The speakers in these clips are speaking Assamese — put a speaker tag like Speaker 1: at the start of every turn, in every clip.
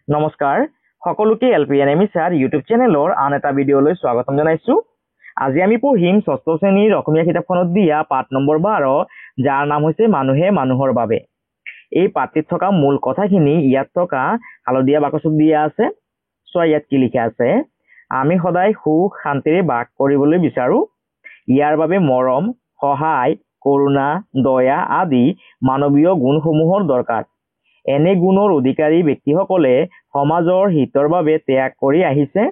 Speaker 1: নমস্কাৰ সকলোকে এলপিএনএমই স্যাৰ ইউটিউব চেনেলৰ আন এটা ভিডিঅ'লৈ স্বাগতম জনাইছোঁ। আজি আমি পঢ়িম ষষ্ঠ শ্ৰেণীৰ অসমীয়া কিতাপখনত দিয়া পাঠ নম্বৰ 12 যাৰ নাম হৈছে মানুহে মানুহৰ বাবে। এই পাঠটিত থকা মূল কথাখিনি ইয়াত থকা হালধীয়া বাকচত দিয়া আছে। চোৱা ইয়াত কি লিখা আছে। আমি সদায় সুখ শান্তিৰে বাস কৰিবলৈ বিচাৰোঁ। ইয়াৰ বাবে মৰম, সহায়, কৰুণা, দয়া আদি মানৱীয় গুণসমূহৰ দৰকাৰ। এনে গুণৰ অধিকাৰী ব্যক্তিসকলে সমাজৰ হিতৰ বাবে ত্যাগ কৰি আহিছে।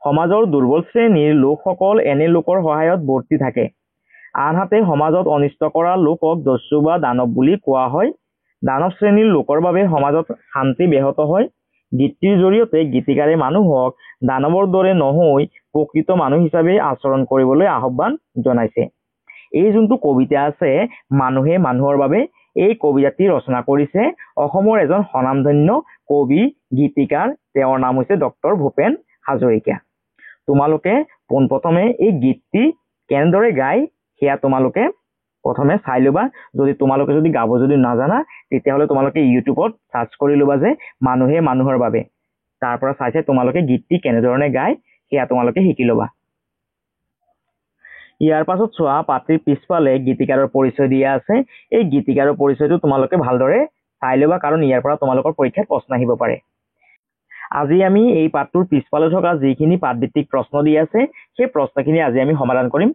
Speaker 1: সমাজৰ দুৰ্বল শ্ৰেণীৰ লোকসকল এনে লোকৰ সহায়ত বৰ্তি থাকে। আনহাতে সমাজত অনিষ্ট কৰা লোকক দস্যু বা দানৱ বুলি কোৱা হয়। দানৱ শ্ৰেণীৰ লোকৰ বাবে সমাজত শান্তি ব্যাহত হয়। গীতিৰ জৰিয়তে গীতিকাৰে মানুহক দানৱৰ দৰে নহৈ প্ৰকৃত মানুহ হিচাপে আচৰণ কৰিবলৈ আহ্বান জনাইছে। এই যোনটো কবিতা আছে মানুহে মানুহৰ বাবে, এই কবিতাটি ৰচনা কৰিছে অসমৰ এজন স্বনামধন্য কবি গীতিকাৰ। তেওঁৰ নাম হৈছে ডক্টৰ ভূপেন হাজৰিকা। তোমালোকে পোনপ্ৰথমে এই গীতটি কেনেদৰে গায় সেয়া তোমালোকে প্ৰথমে চাই ল'বা। তোমালোকে যদি গাব নাজানা তেতিয়াহ'লে তোমালোকে ইউটিউবত চাৰ্চ কৰি ল'বা যে মানুহে মানুহৰ বাবে। তাৰ পৰা চাই তোমালোকে গীতটি কেনেধৰণে গায় সেয়া তোমালোকে শিকি ল'বা। ইয়াৰ পাছত চোৱা পাঠটিৰ পিছফালে গীতিকাৰৰ পৰিচয় দিয়া আছে। এই গীতিকাৰৰ পৰিচয়টো তোমালোকে ভালদৰে চাই ল'বা, কাৰণ ইয়াৰ পৰা তোমালোকৰ পৰীক্ষাত প্ৰশ্ন আহিব পাৰে। আজি আমি এই পাঠটোৰ পিছফালে থকা যিখিনি পাঠভিত্তিক প্ৰশ্ন দিয়া আছে সেই প্ৰশ্নখিনি আজি আমি সমাধান কৰিম।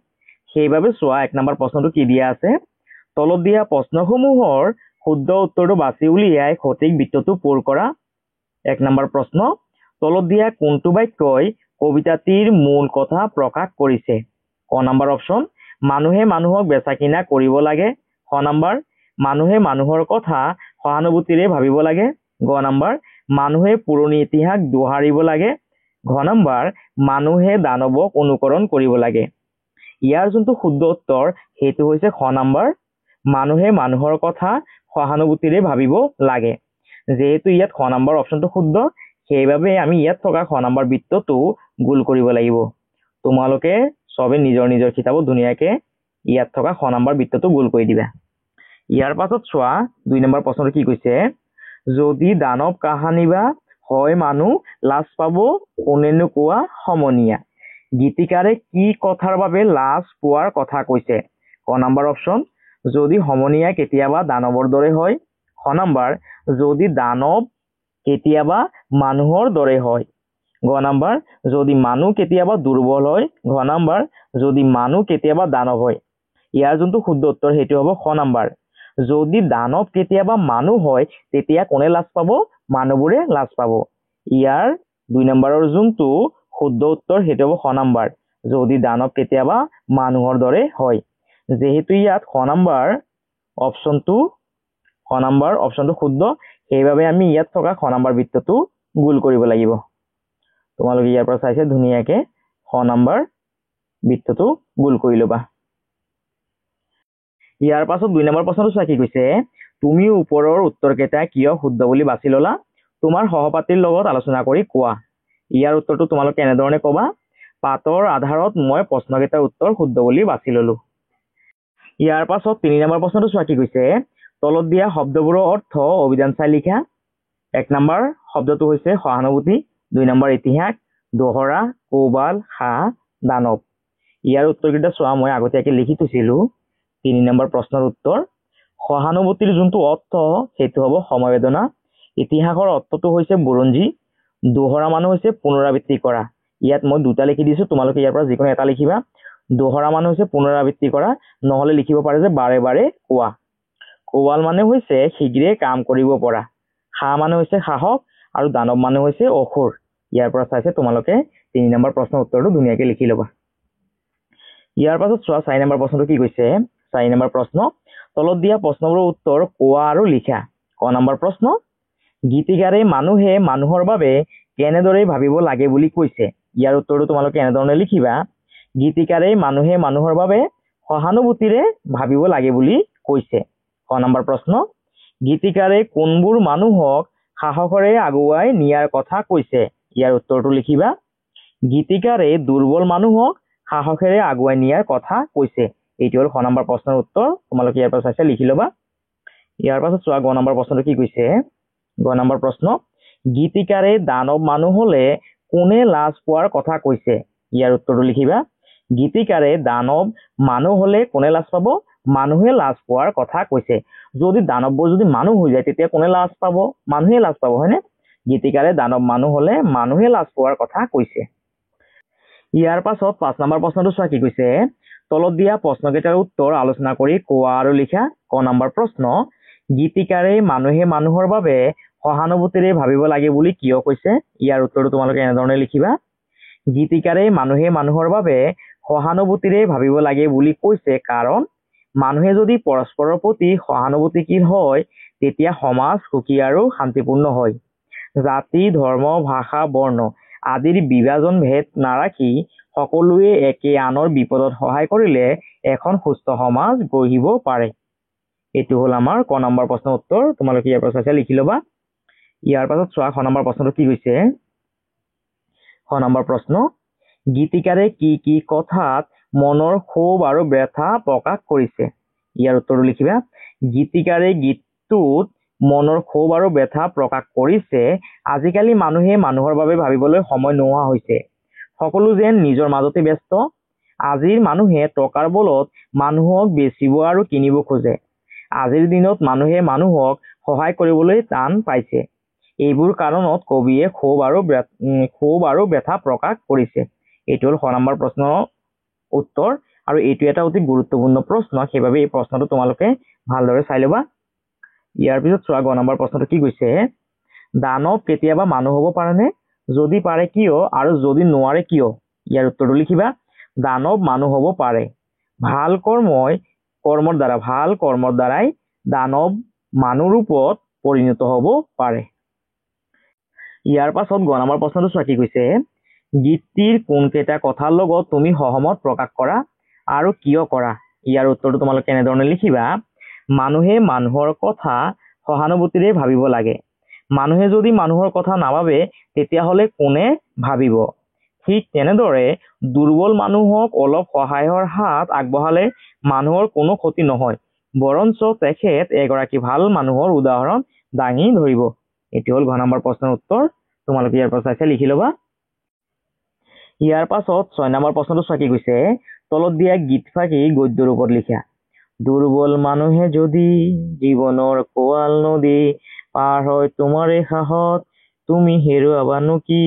Speaker 1: সেইবাবে চোৱা 1 নম্বৰ প্ৰশ্নটো কি দিয়া আছে। তলত দিয়া প্ৰশ্নসমূহৰ শুদ্ধ উত্তৰটো বাছি উলিয়াই সঠিক বৃত্তটো পূৰ কৰা। 1 নম্বৰ প্ৰশ্ন, তলত দিয়া কোনটো বাক্যই কবিতাটিৰ মূল কথা প্ৰকাশ কৰিছে? ক নম্বৰ অপশ্যন, মানুহে মানুহক বেচা কিনা কৰিব লাগে। খ নম্বৰ, মানুহে মানুহৰ কথা সহানুভূতিৰে ভাবিব লাগে। গ নম্বৰ, মানুহে পুৰণি ইতিহাস দোহাৰিব লাগে। ঘ নম্বৰ, মানুহে দানৱক অনুকৰণ কৰিব লাগে। ইয়াৰ যোনটো শুদ্ধ উত্তৰ সেইটো হৈছে খ নম্বৰ, মানুহে মানুহৰ কথা সহানুভূতিৰে ভাবিব লাগে। যেহেতু ইয়াত খ নম্বৰ অপশ্যনটো শুদ্ধ, সেইবাবে আমি ইয়াত থকা খ নম্বৰ বৃত্তটো গোল কৰিব লাগিব। তোমালোকে সবে নিজৰ নিজৰ কিতাপত ধুনীয়াকে ইয়াত থকা খ নম্বৰ বৃত্তটো গোল কৰি দিবা। ইয়াৰ পাছত চোৱা 2 নম্বৰ প্ৰশ্নটো কি কৈছে। যদি দানৱ কাহানিবা হয় মানুহ লাজ পাব কোনেনো কোৱা সমনীয়া। গীতিকাৰে কি কথাৰ বাবে লাজ পোৱাৰ কথা কৈছে? ক নম্বৰ অপশ্যন, যদি সমনীয়া কেতিয়াবা দানৱৰ দৰে হয়। খ নম্বৰ, যদি দানৱ কেতিয়াবা মানুহৰ দৰে হয়। গ নম্বৰ, যদি মানুহ কেতিয়াবা দুৰ্বল হয়। ঘ নম্বৰ, যদি মানুহ কেতিয়াবা দানৱ হয়। ইয়াৰ যোনটো শুদ্ধ উত্তৰ সেইটো হ'ব খ নম্বৰ, যদি দানৱ কেতিয়াবা মানুহ হয় তেতিয়া কোনে লাজ পাব? মানুহবোৰে লাজ পাব। ইয়াৰ 2 নম্বৰৰ যোনটো শুদ্ধ উত্তৰ সেইটো হ'ব খ নম্বৰ, যদি দানৱ কেতিয়াবা মানুহৰ দৰে হয়। যেহেতু ইয়াত খ নম্বৰ অপশ্যনটো শুদ্ধ, সেইবাবে আমি ইয়াত থকা খ নম্বৰ বৃত্তটো গোল কৰিব লাগিব। তোমালোকে ইয়াৰ পৰা চাইছে ধুনীয়াকে খ নম্বৰ বৃত্তটো গোল কৰি ল'বা। ইয়াৰ পাছত 2 নম্বৰ প্ৰশ্নটো চোৱা কি কৈছে। তুমি ওপৰৰ উত্তৰকেইটা কিয় শুদ্ধ বুলি বাছি ল'লা? তোমাৰ সহপাঠীৰ লগত আলোচনা কৰি কোৱা। ইয়াৰ উত্তৰটো তোমালোকে এনেধৰণে ক'বা। পাঠৰ আধাৰত মই প্ৰশ্নকেইটাৰ উত্তৰ শুদ্ধ বুলি বাছি ল'লো। ইয়াৰ পাছত 3 নম্বৰ প্ৰশ্নটো চোৱা কি কৈছে। তলত দিয়া শব্দবোৰৰ অৰ্থ অভিধান চাই লিখা। 1 নম্বৰ শব্দটো হৈছে সহানুভূতি। 2 নম্বৰ ইতিহাস, দোহৰা, কৌবাল, হাঁহ, দানৱ। ইয়াৰ উত্তৰকেইটা চোৱা মই আগতীয়াকে লিখি থৈছিলো। 3 নম্বৰ প্ৰশ্নৰ উত্তৰ, সহানুভূতিৰ যোনটো অৰ্থ সেইটো হ'ব সমবেদনা। ইতিহাসৰ অৰ্থটো হৈছে বুৰঞ্জী। দোহৰা মানে হৈছে পুনৰাবৃত্তি কৰা। ইয়াত মই 2টা লিখি দিছো, তোমালোকে ইয়াৰ পৰা যিকোনো এটা লিখিবা। দোহৰা মানে হৈছে পুনৰাবৃত্তি কৰা, নহলে লিখিব পাৰে যে বাৰে বাৰে কোৱা। কৌৱাল মানে হৈছে শীঘ্ৰে কাম কৰিব পৰা। হাঁহ মানে হৈছে সাহস, আৰু দানৱ মানে হৈছে অসুৰ। ইয়াৰ পৰা চাইছে তোমালোকে 3 নম্বৰ প্ৰশ্নৰ উত্তৰটো ধুনীয়াকে লিখি ল'বা। ইয়াৰ পাছত চোৱা 4 নম্বৰ প্ৰশ্নটো কি কৈছে। 4 নম্বৰ প্ৰশ্ন, তলত দিয়া প্ৰশ্নবোৰৰ উত্তৰ কোৱা আৰু লিখা। ক নম্বৰ প্ৰশ্ন, গীতিকাৰে মানুহে মানুহৰ বাবে কেনেদৰে ভাবিব লাগে বুলি কৈছে? ইয়াৰ উত্তৰটো তোমালোকে এনেধৰণে লিখিবা। গীতিকাৰে মানুহে মানুহৰ বাবে সহানুভূতিৰে ভাবিব লাগে বুলি কৈছে। ক নম্বৰ প্ৰশ্ন, গীতিকাৰে কোনবোৰ মানুহক সাহসেৰে আগুৱাই নিয়াৰ কথা কৈছে? ইয়াৰ উত্তৰটো লিখিবা। গীতিকাৰে দুৰ্বল মানুহক সাহসেৰে আগুৱাই নিয়াৰ কথা কৈছে। এইটো হ'ল খ নম্বৰ প্ৰশ্নৰ উত্তৰ। তোমালোকে ইয়াৰ পৰা চাইছে লিখি ল'বা। ইয়াৰ পাছত চোৱা গ নম্বৰ প্ৰশ্নটো কি কৈছে। গ নম্বৰ প্ৰশ্ন, গীতিকাৰে দানৱ মানুহ হলে কোনে লাজ পোৱাৰ কথা কৈছে? ইয়াৰ উত্তৰটো লিখিবা। গীতিকাৰে দানৱ মানুহ হলে কোনে লাজ পাব? মানুহে লাজ পোৱাৰ কথা কৈছে। যদি দানৱবোৰ যদি মানুহ হৈ যায় তেতিয়া কোনে লাজ পাব? মানুহে লাজ পাব, হয়নে? গীতিকাৰে দানৱ মানুহ হলে মানুহে লাজ পোৱাৰ কথা কৈছে। ইয়াৰ পাছত 5 নম্বৰ প্ৰশ্নটো চোৱা কি কৈছে। তলত দিয়া প্ৰশ্নকেইটাৰ উত্তৰ আলোচনা কৰি কোৱা আৰু লিখা। ক নম্বৰ প্ৰশ্ন, গীতিকাৰে মানুহে মানুহৰ বাবে সহানুভূতিৰে ভাবিব লাগে বুলি কিয় কৈছে? ইয়াৰ উত্তৰটো তোমালোকে এনেধৰণে লিখিবা। গীতিকাৰে মানুহে মানুহৰ বাবে সহানুভূতিৰে ভাবিব লাগে বুলি কৈছে কাৰণ মানুহে যদি পৰস্পৰৰ প্ৰতি সহানুভূতিশীল হয় তেতিয়া সমাজ সুখী আৰু শান্তিপূৰ্ণ হয়। জাতি, ধৰ্ম, ভাষা, বৰ্ণ আদিৰ বিভাজন ভেদ নাৰাখি সকলোৱে একে আনৰ বিপদত সহায় কৰিলে এখন সুস্থ সমাজ গঢ়িব পাৰে। এইটো হ'ল আমাৰ ক নম্বৰ প্ৰশ্নৰ উত্তৰ। তোমালোকে ইয়াৰ পৰা চাই লিখি ল'বা। ইয়াৰ পাছত চোৱা খ নম্বৰ প্ৰশ্নটো কি কৈছে। খ নম্বৰ প্ৰশ্ন, গীতিকাৰে কি কি কথাত মনৰ ক্ষোভ আৰু ব্যথা প্ৰকাশ কৰিছে? ইয়াৰ উত্তৰটো লিখিবা। গীতিকাৰে গীতটোত মনৰ ক্ষোভ আৰু ব্যথা প্ৰকাশ কৰিছে। আজিকালি মানুহে মানুহৰ বাবে ভাবিবলৈ সময় নোহোৱা হৈছে। সকলো যেন নিজৰ মাজতে ব্যস্ত। আজিৰ মানুহে টকাৰ বলত মানুহক বেচিব আৰু কিনিব খোজে। আজিৰ দিনত মানুহে মানুহক সহায় কৰিবলৈ টান পাইছে। এইবোৰ কাৰণত কবিয়ে ক্ষোভ আৰু ব্যথা প্ৰকাশ কৰিছে। এইটো হ'ল খ নম্বৰ প্ৰশ্নৰ উত্তৰ আৰু এইটো এটা অতি গুৰুত্বপূৰ্ণ প্ৰশ্ন, সেইবাবে এই প্ৰশ্নটো তোমালোকে ভালদৰে চাই ল'বা। ইয়াৰ পিছত চোৱা গ নম্বৰ প্ৰশ্নটো কি কৈছে। দানৱ কেতিয়াবা মানুহ হ'ব পাৰেনে? যদি পাৰে কিয় আৰু যদি নোৱাৰে কিয়? ইয়াৰ উত্তৰটো লিখিবা। দানৱ মানুহ হ'ব পাৰে। ভাল কৰ্মৰ দ্বাৰাই দানৱ মানুহ ৰূপত পৰিণত হ'ব পাৰে। ইয়াৰ পাছত গ নম্বৰ প্ৰশ্নটো চোৱা কি কৈছে। গীতটিৰ কোনকেইটা কথাৰ লগত তুমি সহমত প্ৰকাশ কৰা আৰু কিয় কৰা? ইয়াৰ উত্তৰটো তোমালোকে এনেধৰণে লিখিবা। মানুহে মানুহৰ কথা সহানুভূতিৰে ভাবিব লাগে। মানুহে যদি মানুহৰ কথা নাভাবে তেতিয়াহ'লে কোনে ভাবিব? ঠিক তেনেদৰে দুৰ্বল মানুহক অলপ সহায়ৰ হাত আগবঢ়ালে মানুহৰ কোনো ক্ষতি নহয়, বৰঞ্চ তেখেত এগৰাকী ভাল মানুহৰ উদাহৰণ দাঙি ধৰিব। এইটো হ'ল ঘ নম্বৰ প্ৰশ্নৰ উত্তৰ। তোমালোকে ইয়াৰ পৰা চাই লিখি ল'বা। ইয়াৰ পাছত 6 নম্বৰ প্ৰশ্নটো চোৱা কি কৈছে। তলত দিয়া গীতফাঁকি গদ্য ৰূপত লিখা। দুৰ্বল মানুহে যদি জীৱনৰ কোৱাল নদী পাৰ হয় তোমাৰে সাহত তুমি হেৰুৱাবানো কি?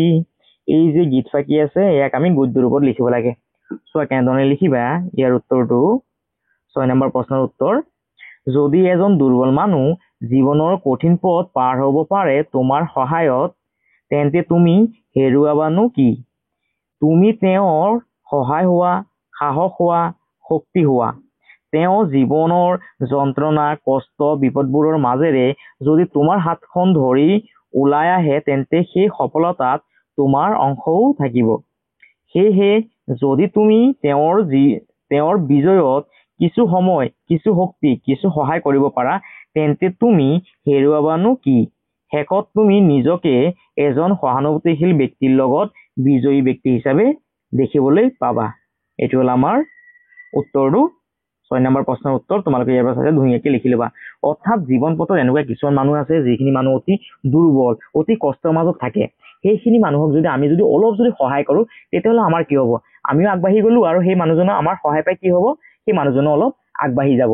Speaker 1: এই যে গীতফাঁকি আছে ইয়াক আমি গদ্য ৰূপত লিখিব লাগে। চোৱা কেনেধৰণে লিখিবা। ইয়াৰ উত্তৰটো 6 নম্বৰ প্ৰশ্নৰ উত্তৰ। যদি এজন দুৰ্বল মানুহ জীৱনৰ কঠিন পথ পাৰ হ'ব পাৰে তোমাৰ সহায়ত তেন্তে তুমি হেৰুৱাবানো কি? তুমি তেওঁৰ সহায় হোৱা, সাহস হোৱা, শক্তি হোৱা। তেওঁ জীৱনৰ যন্ত্ৰণা, কষ্ট, বিপদবোৰৰ মাজেৰে যদি তোমাৰ হাতখন ধৰি ওলাই আহে তেন্তে সেই সফলতাত তোমাৰ অংশও থাকিব। সেয়েহে যদি তুমি তেওঁৰ বিজয়ত কিছু সময়, কিছু শক্তি, কিছু সহায় কৰিব পাৰা তেন্তে তুমি হেৰুৱাবানো কি? শেষত তুমি নিজকে এজন সহানুভূতিশীল ব্যক্তিৰ লগত বিজয়ী ব্যক্তি হিচাপে দেখিবলৈ পাবা। এইটো হ'ল আমাৰ উত্তৰটো 6 নম্বৰ প্ৰশ্নৰ উত্তৰ। তোমালোকে ইয়াৰ পৰা ধুনীয়াকৈ লিখি ল'বা। অৰ্থাৎ জীৱন পথত এনেকুৱা কিছুমান মানুহ আছে যিখিনি মানুহ অতি দুৰ্বল, অতি কষ্টৰ মাজত থাকে। সেইখিনি মানুহক আমি যদি অলপ সহায় কৰোঁ তেতিয়াহ'লে আমাৰ কি হ'ব? আমিও আগবাঢ়ি গ'লো আৰু সেই মানুহজনৰ আমাৰ সহায় পাই কি হ'ব? সেই মানুহজনো অলপ আগবাঢ়ি যাব।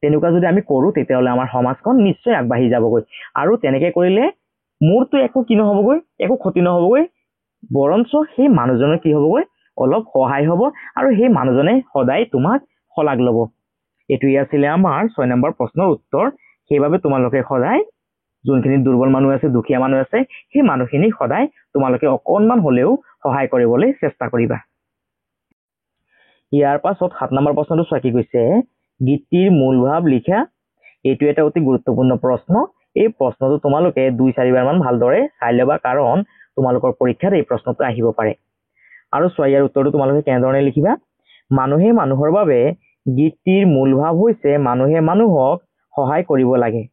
Speaker 1: তেনেকুৱা যদি আমি কৰোঁ তেতিয়াহ'লে আমাৰ সমাজখন নিশ্চয় আগবাঢ়ি যাবগৈ। আৰু তেনেকৈ কৰিলে মোৰতো একো ক্ষতি নহ'বগৈ, বৰঞ্চ সেই মানুহজনৰ কি হ'বগৈ? অলপ সহায় হ'ব আৰু সেই মানুহজনে সদায় তোমাক শলাগ ল'ব। এইটোৱে আছিলে আমাৰ 6 নম্বৰ প্ৰশ্নৰ উত্তৰ। সেইবাবে তোমালোকে সদায় যোনখিনি দুৰ্বল মানুহ আছে, দুখীয়া মানুহ আছে, সেই মানুহখিনিক সদায় তোমালোকে অকণমান হ'লেও সহায় কৰিবলৈ চেষ্টা কৰিবা। ইয়াৰ পাছত 7 নম্বৰ প্ৰশ্নটো চোৱা কি কৈছে। গীতটিৰ মূল ভাৱ লিখা। এইটো এটা অতি গুৰুত্বপূৰ্ণ প্ৰশ্ন। এই প্ৰশ্নটো তোমালোকে 2-4 বাৰ মান ভালদৰে চাই ল'বা কাৰণ তোমালোকৰ পৰীক্ষাত এই প্ৰশ্নটো আহিব পাৰে। আৰু চোৱা ইয়াৰ উত্তৰটো তোমালোকে কেনেধৰণে লিখিবা। মানুহে মানুহৰ বাবে গীতটিৰ মূল ভাৱ হৈছে মানুহে মানুহক সহায় কৰিব লাগে,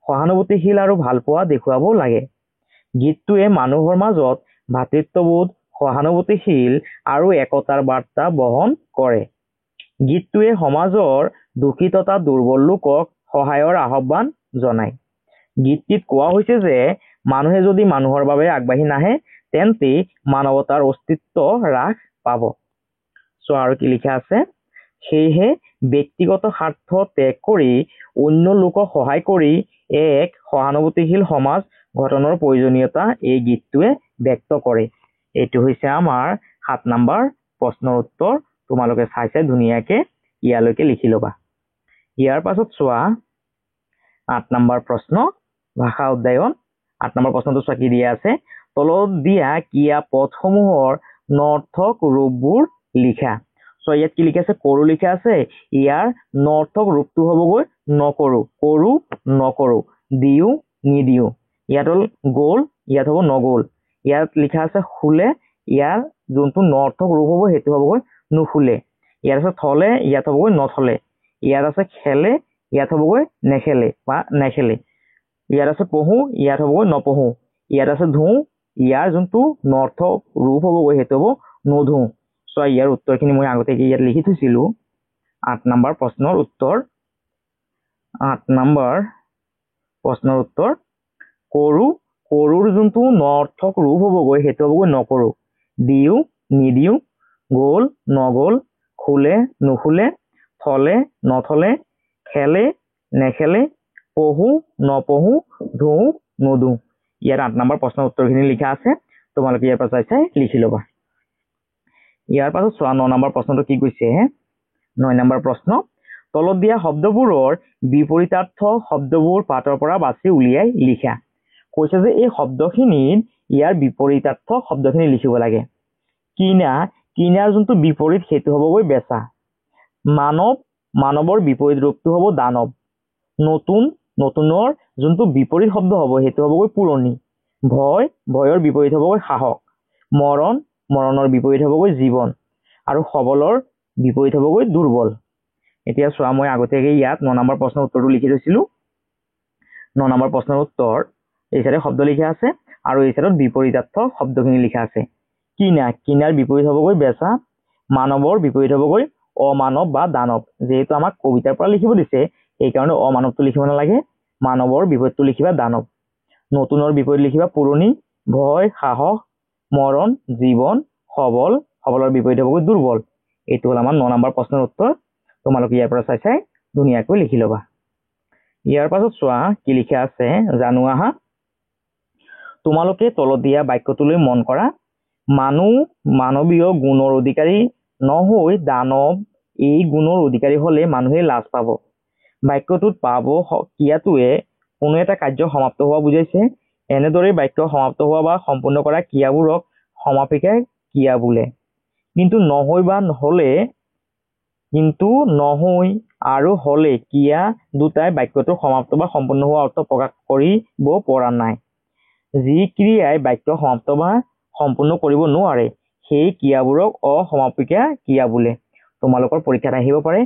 Speaker 1: সহানুভূতিশীল আৰু ভালপোৱা দেখুৱাব লাগে। গীতটোৱে মানুহৰ মাজত ভাতৃত্ববোধ, সহানুভূতিশীল আৰু একতাৰ বাৰ্তা বহন কৰে। গীতটোৱে সমাজৰ দুখী তথা দুৰ্বল লোকক সহায়ৰ আহ্বান জনায়। গীতটিত কোৱা হৈছে যে মানুহে যদি মানুহৰ বাবে আগবাঢ়ি নাহে তেন্তে মানৱতাৰ অস্তিত্ব হ্ৰাস পাব। চোৱা আৰু কি লিখা আছে, সেয়েহে ব্যক্তিগত স্বাৰ্থ ত্যাগ কৰি অন্য লোকক সহায় কৰি এক সহানুভূতিশীল সমাজ গঠনৰ প্ৰয়োজনীয়তা এই গীতটোৱে ব্যক্ত কৰে। এইটো হৈছে আমাৰ 7 নম্বৰ প্ৰশ্নৰ উত্তৰ। তোমালোকে চাই ধুনীয়াকে ইয়ালৈকে লিখি ল'বা। ইয়াৰ পাছত চোৱা 8 নম্বৰ প্ৰশ্ন, ভাষা অধ্যয়ন। 8 নম্বৰ প্ৰশ্নটো চোৱা কি দিয়া আছে, তলত দিয়া ক্ৰিয়া পদসমূহৰ নৰ্থক ৰূপবোৰ লিখা। চোৱা ইয়াত কি লিখা আছে, কৰো লিখা আছে। ইয়াৰ নৰ্থক ৰূপটো হ'বগৈ নকৰো, কৰো নকৰো, দিও নিদিও। ইয়াত হ'ল গ'ল, ইয়াত হ'ব নগ'ল। ইয়াত লিখা আছে শুলে, ইয়াৰ যোনটো নৰ্থক ৰূপ হ'ব সেইটো হ'বগৈ নুশুলে। ইয়াত আছে থলে, ইয়াত হ'বগৈ নথলে। ইয়াত আছে খেলে, ইয়াত হ'বগৈ নেখেলে বা নেখেলে। ইয়াত আছে পঢ়ো, ইয়াত হ'বগৈ নপঢ়ো। ইয়াত আছে ধুও, ইয়াৰ যোনটো নৰ্থক ৰূপ হ'বগৈ সেইটো হ'ব নধু। চোৱা ইয়াৰ উত্তৰখিনি মই আগতীয়াকৈ ইয়াত লিখি থৈছিলো। 8 নম্বৰ প্ৰশ্নৰ উত্তৰ। 8 নম্বৰ প্ৰশ্নৰ উত্তৰ, কৰো, কৰোৰ যোনটো নৰ্থক ৰূপ হ'বগৈ সেইটো হ'বগৈ নকৰো। দিও নিদিও, গ'ল নগ'ল, শুলে নুশুলে, থলে নথলে, খেলে নেখেলে, পঢ়ো নপঢ়ো, ধুও নুধু। ইয়াত 8 নম্বৰ প্ৰশ্নৰ উত্তৰখিনি লিখা আছে। তোমালোকে ইয়াৰ পৰা চাই লিখি ল'বা। ইয়াৰ পাছত চোৱা 9 নম্বৰ প্ৰশ্নটো কি কৈছে। 9 নম্বৰ প্ৰশ্ন, তলত দিয়া শব্দবোৰৰ বিপৰীতাৰ্থ শব্দবোৰ পাঠৰ পৰা বাছি উলিয়াই লিখা। কৈছে যে এই শব্দখিনিত ইয়াৰ বিপৰীতাৰ্থ শব্দখিনি লিখিব লাগে। কিনা, কিনাৰ যোনটো বিপৰীত সেইটো হ'বগৈ বেচা। মানৱ, মানৱৰ বিপৰীত ৰূপটো হ'ব দানৱ। নতুন, নতুনৰ যোনটো বিপৰীত শব্দ হ'ব সেইটো হ'বগৈ পুৰণি। ভয়, ভয়ৰ বিপৰীত হ'বগৈ সাহস। মৰণ, মৰণৰ বিপৰীত হ'বগৈ জীৱন। আৰু সবলৰ বিপৰীত হ'বগৈ দুৰ্বল। এতিয়া চোৱা মই আগতীয়াকৈ ইয়াত 9 নম্বৰ প্ৰশ্নৰ উত্তৰটো লিখি থৈছিলো। 9 নম্বৰ প্ৰশ্নৰ উত্তৰ এই চাইডে শব্দ লিখা আছে আৰু এই চাইডত বিপৰীতাৰ্থ শব্দখিনি লিখা আছে। কিনা, কিনাৰ বিপৰীত হ'বগৈ বেচা। মানৱৰ বিপৰীত হ'বগৈ অমানৱ বা দানৱ। যেহেতু আমাক কবিতাৰ পৰা লিখিব দিছে সেইকাৰণে অমানৱটো লিখিব নালাগে, মানৱৰ বিপৰীতটো লিখিবা দানৱ। নতুনৰ বিপৰীত লিখিবা পুৰণি। ভয়, সাহস, মৰণ, জীৱন, সবল, সবলৰ বিপৰীত হ'বগৈ দুৰ্বল। এইটো হ'ল আমাৰ 9 নম্বৰ প্ৰশ্নৰ উত্তৰ। তোমালোকে ইয়াৰ পৰা চাই ধুনীয়াকৈ লিখি ল'বা। ইয়াৰ পাছত চোৱা কি লিখা আছে, জানো আহা। তোমালোকে তলত দিয়া বাক্যটোলৈ মন কৰা। মানুহ মানৱীয় গুণৰ অধিকাৰী নহৈ দানৱ এই গুণৰ অধিকাৰী হলে মানুহে লাজ পাব। বাক্যটোত পাব ক্ৰিয়াটোৱে কোনো এটা কাৰ্য সমাপ্ত হোৱা বুজাইছে। এনেদৰে বাক্য সমাপ্ত হোৱা বা সম্পূৰ্ণ কৰা ক্ৰিয়াবোৰক সমাপিকা ক্ৰিয়া বোলে। কিন্তু নহৈ বা হলে, কিন্তু নহৈ আৰু হলে ক্ৰিয়া দুটাই বাক্যটো সমাপ্ত বা সম্পূৰ্ণ হোৱা অৰ্থ প্ৰকাশ কৰিব পৰা নাই। যি ক্ৰিয়াই বাক্য সমাপ্ত বা সম্পূৰ্ণ কৰিব নোৱাৰে সেই ক্ৰিয়াবোৰক অসমাপিকা ক্ৰিয়া বোলে। তোমালোকৰ পৰীক্ষাত আহিব পাৰে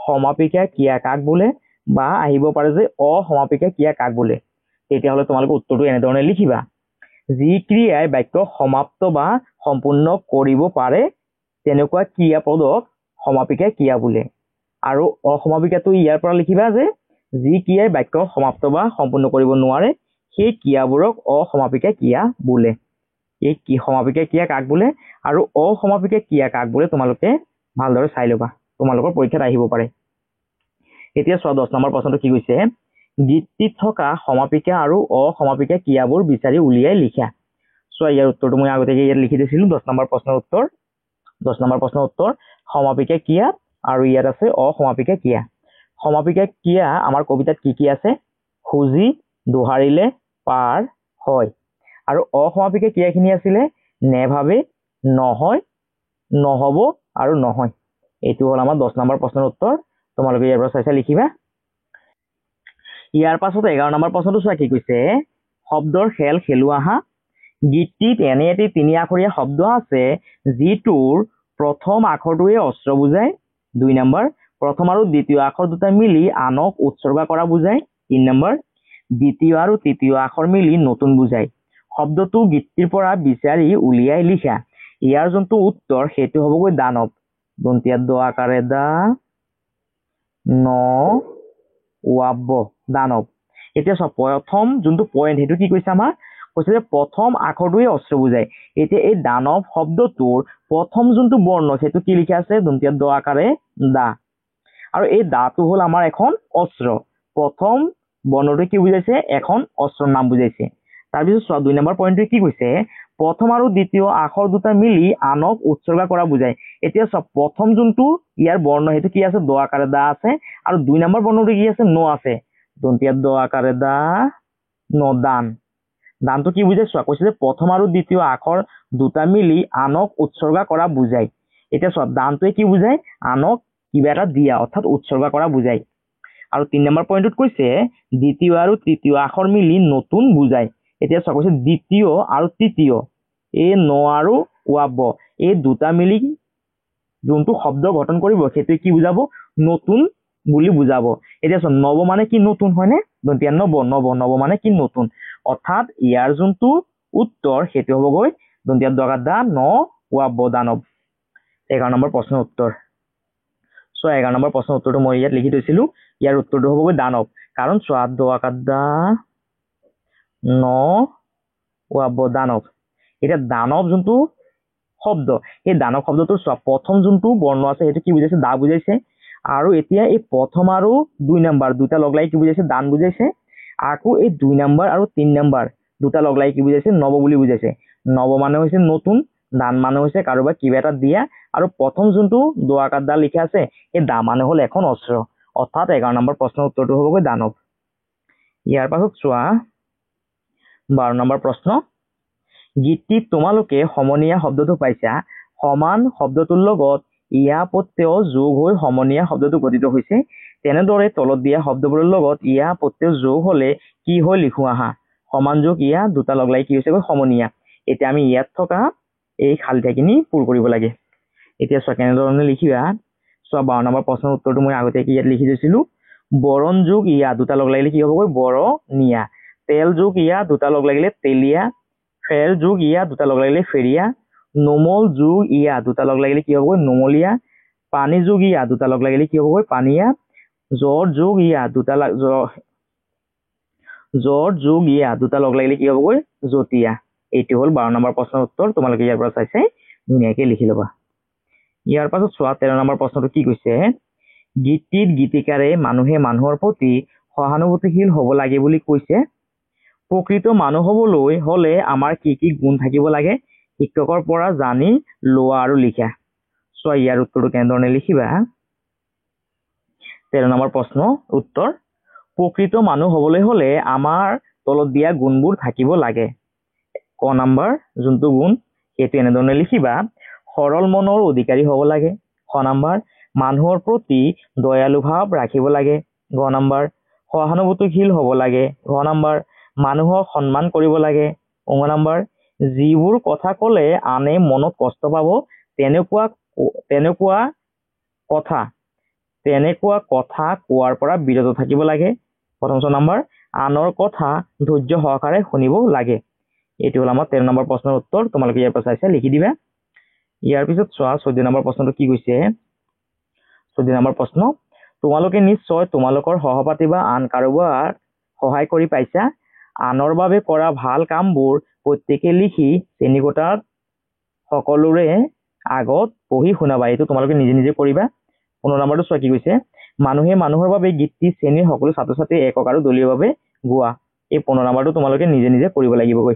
Speaker 1: সমাপিকা ক্ৰিয়া কাক বোলে বা আহিব পাৰে যে অসমাপিকা ক্ৰিয়া কাক বোলে। তেতিয়াহ'লে তোমালোকে উত্তৰটো এনেধৰণে লিখিবা। যি ক্ৰিয়াই বাক্য সমাপ্ত বা সম্পূৰ্ণ কৰিব পাৰে তেনেকুৱা ক্ৰিয়াপদক সমাপিকা ক্ৰিয়া বোলে। আৰু অসমাপিকাটো ইয়াৰ পৰা লিখিবা যে যি ক্ৰিয়াই বাক্য সমাপ্ত বা সম্পূৰ্ণ কৰিব নোৱাৰে সেই ক্ৰিয়াবোৰক অসমাপিকা ক্ৰিয়া বোলে। এই সমাপিকা ক্ৰিয়া কাক বোলে আৰু অসমাপিকা ক্ৰিয়া কাক বোলে তোমালোকে ভালদৰে চাই ল'বা, তোমালোকৰ পৰীক্ষাত আহিব পাৰে। এতিয়া চোৱা 10 নম্বৰ প্ৰশ্নটো কি কৈছে, গীতটিত থকা সমাপিকা আৰু অসমাপিকা ক্ৰিয়াবোৰ বিচাৰি উলিয়াই লিখা। চোৱা ইয়াৰ উত্তৰটো মই আগতীয়াকৈ ইয়াত লিখি দিছিলো। 10 নম্বৰ প্ৰশ্নৰ উত্তৰ। 10 নম্বৰ প্ৰশ্নৰ উত্তৰ সমাপিকা ক্ৰিয়া আৰু ইয়াত আছে অসমাপিকা ক্ৰিয়া। সমাপিকা ক্ৰিয়া আমাৰ কবিতাত কি কি আছে, খুজি, দোহাৰিলে, পাৰ, হয়। আৰু অসমাপিকা ক্ৰিয়াখিনি আছিলে নেভাবে, নহয়, নহব আৰু নহয়। এইটো হ'ল আমাৰ 10 নম্বৰ প্ৰশ্নৰ উত্তৰ। তোমালোকে ইয়াৰ পৰা চাই লিখিবা। ইয়াৰ পাছত 11 নম্বৰ প্ৰশ্নটো চোৱা কি কৈছে, শব্দৰ খেল খেলো আহা। গীতটিত এনে এটি 3 আখৰীয়া শব্দ আছে যিটোৰ প্ৰথম আখৰটোৱে অস্ত্ৰ বুজায়। 2 নম্বৰ, প্ৰথম আৰু দ্বিতীয় আখৰ দুটা মিলি আনক উৎসৰ্গা কৰা বুজায়। 3 নম্বৰ, দ্বিতীয় আৰু তৃতীয় আখৰ মিলি নতুন বুজায়। শব্দটো গীতটিৰ পৰা বিচাৰি উলিয়াই লিখা। ইয়াৰ যোনটো উত্তৰ সেইটো হ'বগৈ দানৱ। দন্তীয়া দ আকাৰে দা ন ৱাব, দানৱ। এতিয়া চোৱা প্ৰথম যোনটো পইণ্ট সেইটো কি কৈছে আমাৰ কৈছে যে প্ৰথম আখৰটোৱে অস্ত্ৰ বুজায় এতিয়া এই দানৱ শব্দটোৰ প্ৰথম যোনটো বৰ্ণ সেইটো কি লিখা আছে দন্তীয়া দ আকাৰে দা আৰু এই দাটো হ'ল আমাৰ এখন অস্ত্ৰ প্ৰথম বৰ্ণটোৱে কি বুজাইছে এখন অস্ত্ৰৰ নাম বুজাইছে তাৰপিছত চোৱা 2 নম্বৰ পইণ্টটোৱে কি কৈছে প্ৰথম আৰু দ্বিতীয় আখৰ দুটা মিলি আনক উৎসৰ্গা কৰা বুজায় এতিয়া চোৱা প্ৰথম যোনটো ইয়াৰ বৰ্ণ সেইটো কি আছে দ আকাৰে দা আছে আৰু 2 নম্বৰ বৰ্ণটো কি আছে ন আছে দন্তীয়া দ আকাৰে দা ন দান দানটো কি বুজায় চোৱা কৈছে যে প্ৰথম আৰু দ্বিতীয় আখৰ দুটা মিলি আনক উৎসৰ্গা কৰা বুজায় এতিয়া চোৱা দানটোৱে কি বুজায় আনক কিবা এটা দিয়া অৰ্থাৎ উৎসৰ্গা কৰা বুজায় আৰু 3 নম্বৰ পইণ্টত কৈছে দ্বিতীয় আৰু তৃতীয় আখৰ মিলি নতুন বুজায় এতিয়া চোৱা কৈছে দ্বিতীয় আৰু তৃতীয় এই ন আৰু ৱাব এই দুটা মিলি যোনটো শব্দ গঠন কৰিব সেইটো কি বুজাব নতুন বুলি বুজাব এতিয়া চোৱা নৱ মানে কি নতুন হয়নে দন্তীয়া নৱ নৱ নৱ মানে কি নতুন অৰ্থাৎ ইয়াৰ যোনটো উত্তৰ সেইটো হ'বগৈ দন্তীয়া দগা দা ন ৱাব দানৱ 11 নম্বৰ প্ৰশ্নৰ উত্তৰ সো 11 নম্বৰ প্ৰশ্নৰ উত্তৰটো মই ইয়াত লিখি থৈছিলো ইয়াৰ উত্তৰটো হ'বগৈ দানৱ কাৰণ চোৱা দ আকাৰ দা ন ৱাব দানৱ এটা দানৱ যোনটো শব্দ এই দানৱ শব্দটোৰ চোৱা প্ৰথম যোনটো বৰ্ণ আছে সেইটো কি বুজাইছে দা বুজাইছে আৰু এতিয়া এই প্ৰথম আৰু 2 নম্বৰ দুটা লগ লাগি কি বুজাইছে দান বুজাইছে আকৌ এই 2 নম্বৰ আৰু 3 নম্বৰ দুটা লগ লাগি কি বুজাইছে নৱ বুলি বুজাইছে নৱ মানে হৈছে নতুন দান মানে হৈছে কাৰোবাক কিবা এটা দিয়া আৰু প্ৰথম যোনটো দ আকাৰ দা লিখা আছে এই দা মানে হ'ল এখন অস্ত্ৰ অৰ্থাৎ 11 নম্বৰ প্ৰশ্নৰ উত্তৰটো হ'বগৈ দানৱ ইয়াৰ পাছত চোৱা 12 নম্বৰ প্ৰশ্ন গীতটিত তোমালোকে সমনীয়া শব্দটো পাইছা সমান শব্দটোৰ লগত ইয়া প্ৰত্যয় যোগ হৈ সমনীয়া শব্দটো গঠিত হৈছে তেনেদৰে তলত দিয়া শব্দবোৰৰ লগত ইয়া প্ৰত্যয় যোগ হলে কি হয় লিখো আহা সমান যোগ ইয়া দুটা লগ লাগি কি হৈছে সমনীয়া এতিয়া আমি ইয়াত থকা এই খালি ঠাইখিনি পূৰ কৰিব লাগে এতিয়া চোৱা কেনেধৰণে লিখিবা চোৱা 12 নম্বৰ প্ৰশ্নৰ উত্তৰটো মই আগতীয়াকৈ ইয়াত লিখি দিছিলো বৰণ যোগ ইয়া দুটা লগ লাগিলে কি হ'বগৈ বৰনিয়া তেল যোগ ইয়া দুটা লগ লাগিলে তেলিয়া ফেৰ যোগ ইয়া দুটা লগ লাগিলে ফেৰিয়া নোমল যোগ ইয়া দুটা লগ লাগিলে কি হ'বগৈ নোমলীয়া পানী যোগ ইয়া দুটা লগ লাগিলে কি হ'বগৈ পানীয়া জ্বৰ যোগ ইয়া দুটা জ্বৰ যোগ ইয়া দুটা লগ লাগিলে কি হ'বগৈ জতিয়া এইটো হ'ল 12 নম্বৰ প্ৰশ্নৰ উত্তৰ তোমালোকে ইয়াৰ পৰা চাইছে ধুনীয়াকৈ লিখি ল'বা ইয়াৰ পাছত চোৱা 13 নম্বৰ প্ৰশ্নটো কি কৈছে গীতটিত গীতিকাৰে মানুহে মানুহৰ প্ৰতি সহানুভূতিশীল হ'ব লাগে বুলি কৈছে প্ৰকৃত মানুহ হ'বলৈ হলে আমাৰ কি কি গুণ থাকিব লাগে শিক্ষকৰ পৰা জানি লোৱা আৰু লিখা চোৱা ইয়াৰ উত্তৰটো কেনেধৰণে লিখিবা 13 নম্বৰ প্ৰশ্ন উত্তৰ প্ৰকৃত মানুহ হ'বলৈ হলে আমাৰ তলত দিয়া গুণবোৰ থাকিব লাগে ক নম্বৰ যোনটো গুণ সেইটো এনেধৰণে লিখিবা সৰল মনৰ অধিকাৰী হ'ব লাগে খ নম্বৰ মানুহৰ প্ৰতি দয়ালু ভাৱ ৰাখিব লাগে গ নম্বৰ সহানুভূতিশীল হ'ব লাগে ঘ নম্বৰ মানুহক সন্মান কৰিব লাগে ঙ নম্বৰ যিবোৰ কথা ক'লে আনে মনত কষ্ট পাব তেনেকুৱা কথা কোৱাৰ পৰা বিৰত থাকিব লাগে প্ৰথম নম্বৰ আনৰ কথা ধৈৰ্য সহকাৰে শুনিব লাগে এইটো হ'ল আমাৰ 13 নম্বৰ প্ৰশ্নৰ উত্তৰ তোমালোকে ইয়াৰ পৰা চাইছে লিখি দিবা ইয়াৰ পিছত চোৱা 14 নম্বৰ প্ৰশ্নটো কি কৈছে 14 নম্বৰ প্ৰশ্ন তোমালোকে নিশ্চয় তোমালোকৰ সহপাঠী বা আন কাৰোবাৰ সহায় কৰি পাইছা আনৰ বাবে কৰা ভাল কামবোৰ প্ৰত্যেকে লিখি শ্ৰেণীকোঠাত সকলোৰে আগত পঢ়ি শুনাবা এইটো তোমালোকে নিজে নিজে কৰিবা 15 নম্বৰটো চোৱা কি কৈছে মানুহে মানুহৰ বাবে গীতটি শ্ৰেণীৰ সকলো ছাত্ৰ ছাত্ৰী একক আৰু দলীয়ভাৱে গোৱা এই 15 নম্বৰটো তোমালোকে নিজে নিজে কৰিব লাগিবগৈ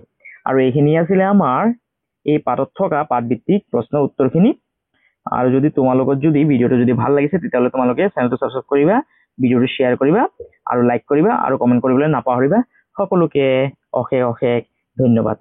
Speaker 1: আৰু এইখিনি আছিল আমাৰ এই পাঠত থকা পাঠভিত্তিক প্ৰশ্নৰ উত্তৰখিনি আৰু যদি তোমালোকৰ যদি ভিডিওটো যদি ভাল লাগিছে তেতিয়াহ'লে তোমালোকে চেনেলটো সাবস্ক্ৰাইব কৰিবা ভিডিওটো শ্বেয়াৰ কৰিবা আৰু লাইক কৰিবা আৰু কমেন্ট কৰিবলৈ নাপাহৰিবা সকলোকে অশেষ ধন্যবাদ